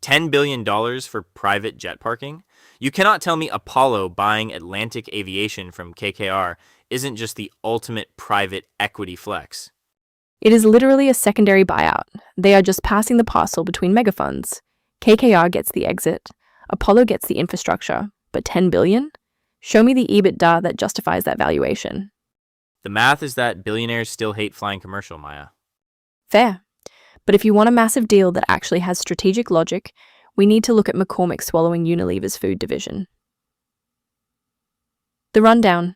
$10 billion for private jet parking? You cannot tell me Apollo buying Atlantic Aviation from KKR isn't just the ultimate private equity flex. It is literally a secondary buyout. They are just passing the parcel between megafunds. KKR gets the exit, Apollo gets the infrastructure, but $10 billion? Show me the EBITDA that justifies that valuation. The math is that billionaires still hate flying commercial, Maya. Fair. But if you want a massive deal that actually has strategic logic, we need to look at McCormick's swallowing Unilever's food division. The rundown.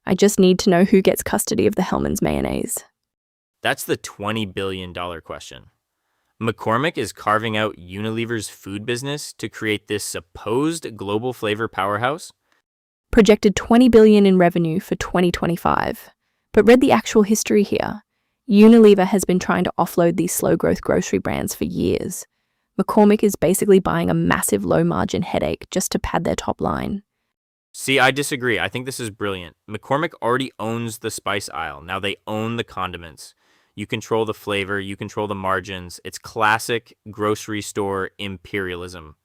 I just need to know who gets custody of the Hellmann's mayonnaise. That's the $20 billion question. McCormick is carving out Unilever's food business to create this supposed global flavor powerhouse. Projected $20 billion in revenue for 2025. But read the actual history here. Unilever has been trying to offload these slow-growth grocery brands for years. McCormick is basically buying a massive low-margin headache just to pad their top line. See, I disagree. I think this is brilliant. McCormick already owns the spice aisle. Now they own the condiments. You control the flavor, you control the margins. It's classic grocery store imperialism.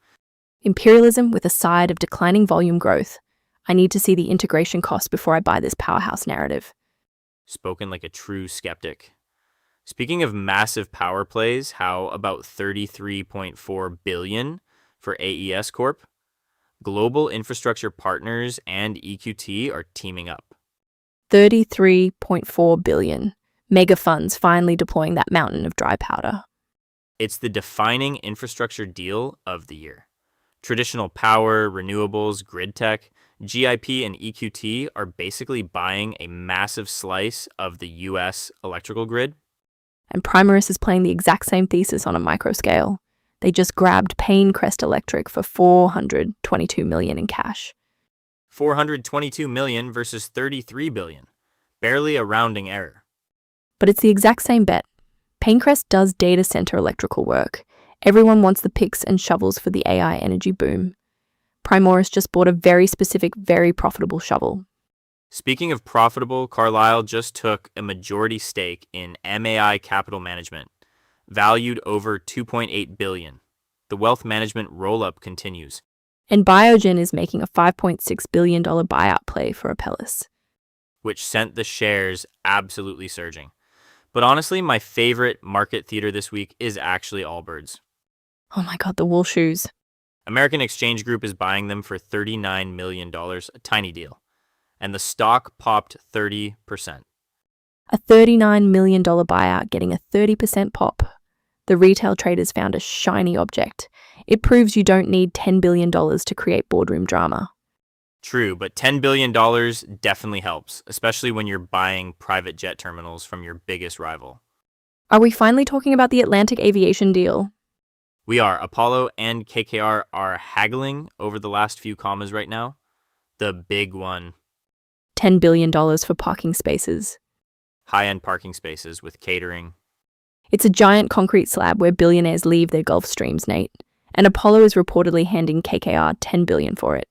Imperialism with a side of declining volume growth. I need to see the integration cost before I buy this powerhouse narrative. Spoken like a true skeptic. Speaking of massive power plays, how about $33.4 billion for AES Corp? Global Infrastructure Partners and EQT are teaming up. $33.4 billion. Mega funds finally deploying that mountain of dry powder. It's the defining infrastructure deal of the year. Traditional power, renewables, grid tech, GIP and EQT are basically buying a massive slice of the US electrical grid. And Primaris is playing the exact same thesis on a micro scale. They just grabbed Pinecrest Electric for $422 million in cash. $422 million versus $33 billion. Barely a rounding error. But it's the exact same bet. Pinecrest does data center electrical work. Everyone wants the picks and shovels for the AI energy boom. Primaris just bought a very specific, very profitable shovel. Speaking of profitable, Carlyle just took a majority stake in MAI Capital Management, valued over $2.8 billion. The wealth management roll-up continues. And Biogen is making a $5.6 billion buyout play for Apellis, which sent the shares absolutely surging. But honestly, my favorite market theater this week is actually Allbirds. Oh my god, the wool shoes. American Exchange Group is buying them for $39 million, a tiny deal. And the stock popped 30%. A $39 million buyout getting a 30% pop. The retail traders found a shiny object. It proves you don't need $10 billion to create boardroom drama. True, but $10 billion definitely helps, especially when you're buying private jet terminals from your biggest rival. Are we finally talking about the Atlantic Aviation deal? We are. Apollo and KKR are haggling over the last few commas right now. The big one. $10 billion for parking spaces. High-end parking spaces with catering. It's a giant concrete slab where billionaires leave their Gulf Streams, Nate. And Apollo is reportedly handing KKR $10 billion for it.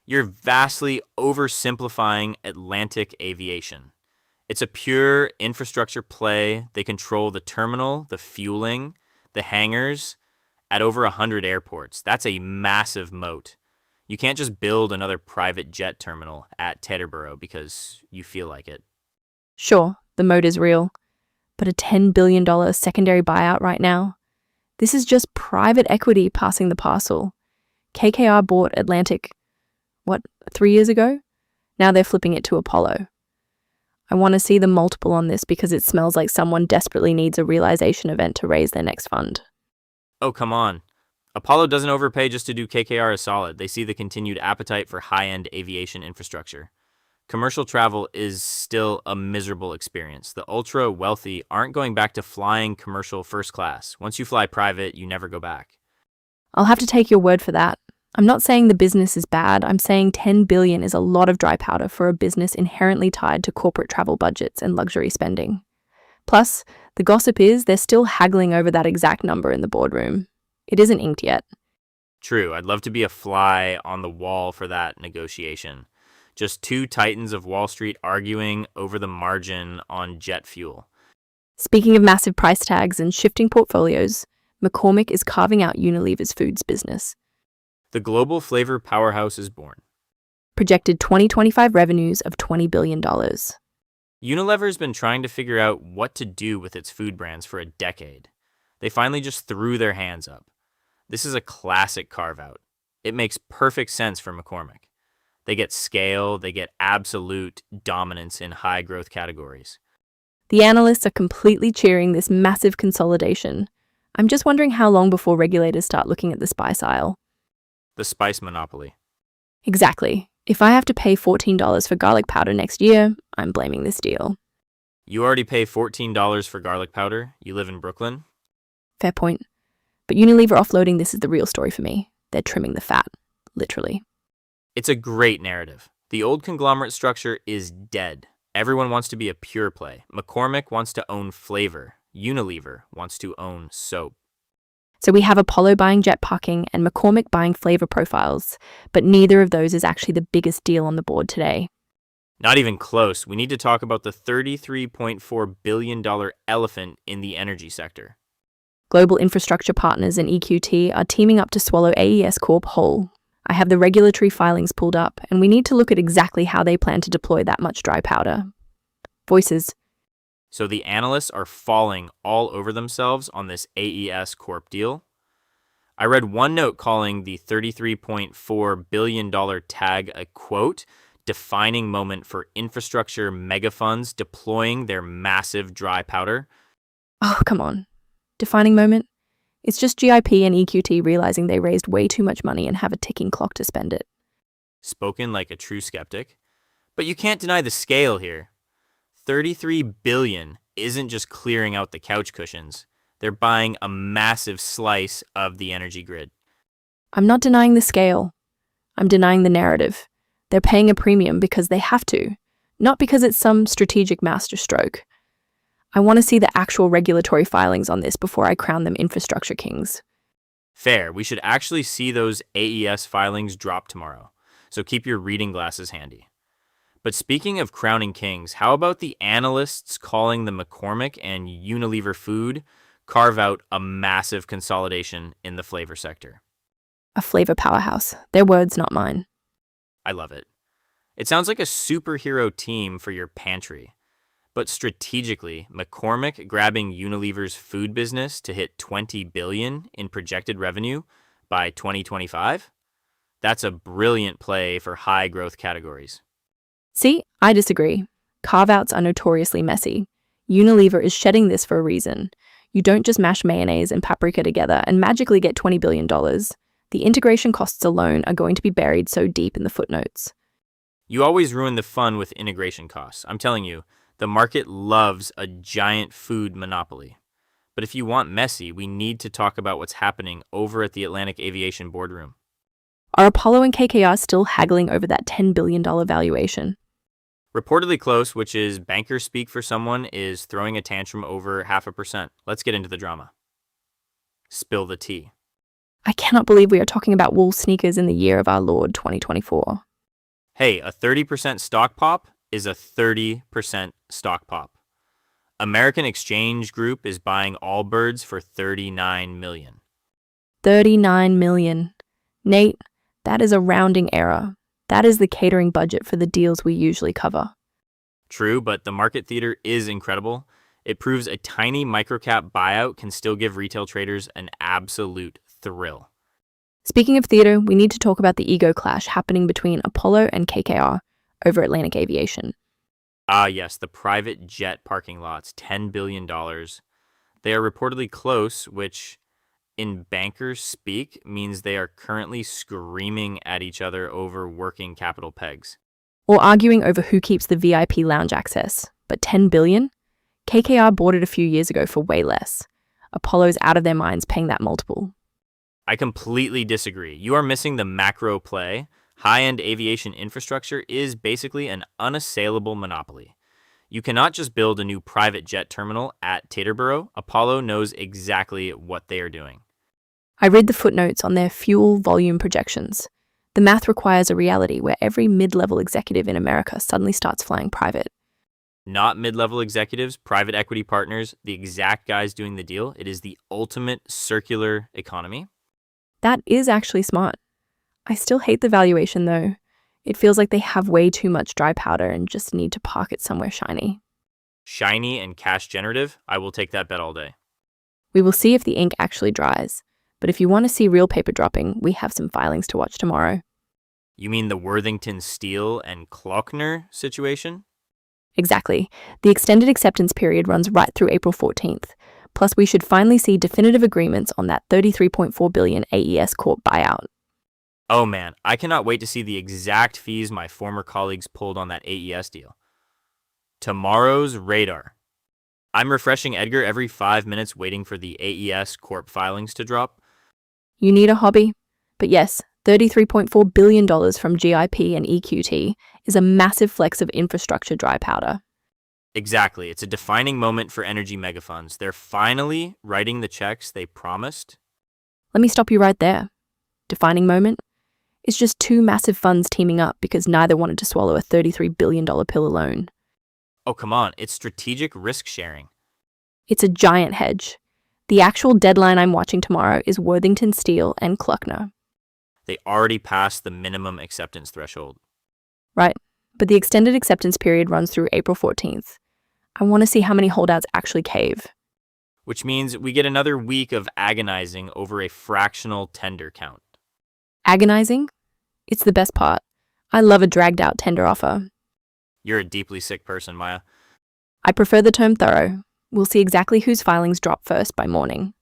You're vastly oversimplifying Atlantic Aviation. It's a pure infrastructure play. They control the terminal, the fueling, the hangars at over 100 airports. That's a massive moat. You can't just build another private jet terminal at Teterboro because you feel like it. Sure, the moat is real. But a $10 billion secondary buyout right now? This is just private equity passing the parcel. KKR bought Atlantic, 3 years ago? Now they're flipping it to Apollo. I want to see the multiple on this because it smells like someone desperately needs a realization event to raise their next fund. Oh, come on. Apollo doesn't overpay just to do KKR a solid. They see the continued appetite for high-end aviation infrastructure. Commercial travel is still a miserable experience. The ultra-wealthy aren't going back to flying commercial first class. Once you fly private, you never go back. I'll have to take your word for that. I'm not saying the business is bad. I'm saying $10 billion is a lot of dry powder for a business inherently tied to corporate travel budgets and luxury spending. Plus, the gossip is they're still haggling over that exact number in the boardroom. It isn't inked yet. True, I'd love to be a fly on the wall for that negotiation. Just two titans of Wall Street arguing over the margin on jet fuel. Speaking of massive price tags and shifting portfolios, McCormick is carving out Unilever's foods business. The global flavor powerhouse is born. Projected 2025 revenues of $20 billion. Unilever's been trying to figure out what to do with its food brands for a decade. They finally just threw their hands up. This is a classic carve-out. It makes perfect sense for McCormick. They get scale, they get absolute dominance in high-growth categories. The analysts are completely cheering this massive consolidation. I'm just wondering how long before regulators start looking at the spice aisle. The spice monopoly. Exactly. If I have to pay $14 for garlic powder next year, I'm blaming this deal. You already pay $14 for garlic powder. You live in Brooklyn. Fair point. But Unilever offloading this is the real story for me. They're trimming the fat, literally. It's a great narrative. The old conglomerate structure is dead. Everyone wants to be a pure play. McCormick wants to own flavor. Unilever wants to own soap. So we have Apollo buying jet parking and McCormick buying flavor profiles, but neither of those is actually the biggest deal on the board today. Not even close. We need to talk about the $33.4 billion elephant in the energy sector. Global Infrastructure Partners and EQT are teaming up to swallow AES Corp whole. I have the regulatory filings pulled up, and we need to look at exactly how they plan to deploy that much dry powder. Voices. So the analysts are falling all over themselves on this AES Corp deal. I read one note calling the $33.4 billion tag a, quote, defining moment for infrastructure megafunds deploying their massive dry powder. Oh, come on. Defining moment? It's just GIP and EQT realizing they raised way too much money and have a ticking clock to spend it. Spoken like a true skeptic. But you can't deny the scale here. $33 billion isn't just clearing out the couch cushions. They're buying a massive slice of the energy grid. I'm not denying the scale. I'm denying the narrative. They're paying a premium because they have to, not because it's some strategic masterstroke. I want to see the actual regulatory filings on this before I crown them infrastructure kings. Fair. We should actually see those AES filings drop tomorrow. So keep your reading glasses handy. But speaking of crowning kings, how about the analysts calling the McCormick and Unilever food carve out a massive consolidation in the flavor sector? A flavor powerhouse. Their words, not mine. I love it. It sounds like a superhero team for your pantry. But strategically, McCormick grabbing Unilever's food business to hit $20 billion in projected revenue by 2025? That's a brilliant play for high growth categories. See, I disagree. Carve-outs are notoriously messy. Unilever is shedding this for a reason. You don't just mash mayonnaise and paprika together and magically get $20 billion. The integration costs alone are going to be buried so deep in the footnotes. You always ruin the fun with integration costs. I'm telling you, the market loves a giant food monopoly. But if you want messy, we need to talk about what's happening over at the Atlantic Aviation boardroom. Are Apollo and KKR still haggling over that $10 billion valuation? Reportedly close, which is banker speak for someone is throwing a tantrum over 0.5%. Let's get into the drama. Spill the tea. I cannot believe we are talking about wool sneakers in the year of our Lord 2024. Hey, a 30% stock pop is a 30% stock pop. American Exchange Group is buying Allbirds for $39 million. $39 million. Nate, that is a rounding error. That is the catering budget for the deals we usually cover. True, but the market theater is incredible. It proves a tiny microcap buyout can still give retail traders an absolute thrill. Speaking of theater, we need to talk about the ego clash happening between Apollo and KKR over Atlantic Aviation. Ah, yes, the private jet parking lots, $10 billion. They are reportedly close, which in bankers speak means they are currently screaming at each other over working capital pegs. Or arguing over who keeps the VIP lounge access. But $10 billion? KKR bought it a few years ago for way less. Apollo's out of their minds paying that multiple. I completely disagree. You are missing the macro play. High-end aviation infrastructure is basically an unassailable monopoly. You cannot just build a new private jet terminal at Teterboro. Apollo knows exactly what they are doing. I read the footnotes on their fuel volume projections. The math requires a reality where every mid-level executive in America suddenly starts flying private. Not mid-level executives, private equity partners, the exact guys doing the deal. It is the ultimate circular economy. That is actually smart. I still hate the valuation though. It feels like they have way too much dry powder and just need to park it somewhere shiny. Shiny and cash generative, I will take that bet all day. We will see if the ink actually dries. But if you want to see real paper dropping, we have some filings to watch tomorrow. You mean the Worthington Steel and Klockner situation? Exactly. The extended acceptance period runs right through April 14th. Plus, we should finally see definitive agreements on that $33.4 billion AES Corp buyout. Oh man, I cannot wait to see the exact fees my former colleagues pulled on that AES deal. Tomorrow's radar. I'm refreshing Edgar every 5 minutes waiting for the AES Corp filings to drop. You need a hobby? But yes, $33.4 billion from GIP and EQT is a massive flex of infrastructure dry powder. Exactly, it's a defining moment for energy megafunds. They're finally writing the checks they promised. Let me stop you right there. Defining moment? It's just two massive funds teaming up because neither wanted to swallow a $33 billion pill alone. Oh, come on, it's strategic risk sharing. It's a giant hedge. The actual deadline I'm watching tomorrow is Worthington Steel and Klockner. They already passed the minimum acceptance threshold. Right, but the extended acceptance period runs through April 14th. I want to see how many holdouts actually cave. Which means we get another week of agonizing over a fractional tender count. Agonizing? It's the best part. I love a dragged out tender offer. You're a deeply sick person, Maya. I prefer the term thorough. We'll see exactly whose filings drop first by morning.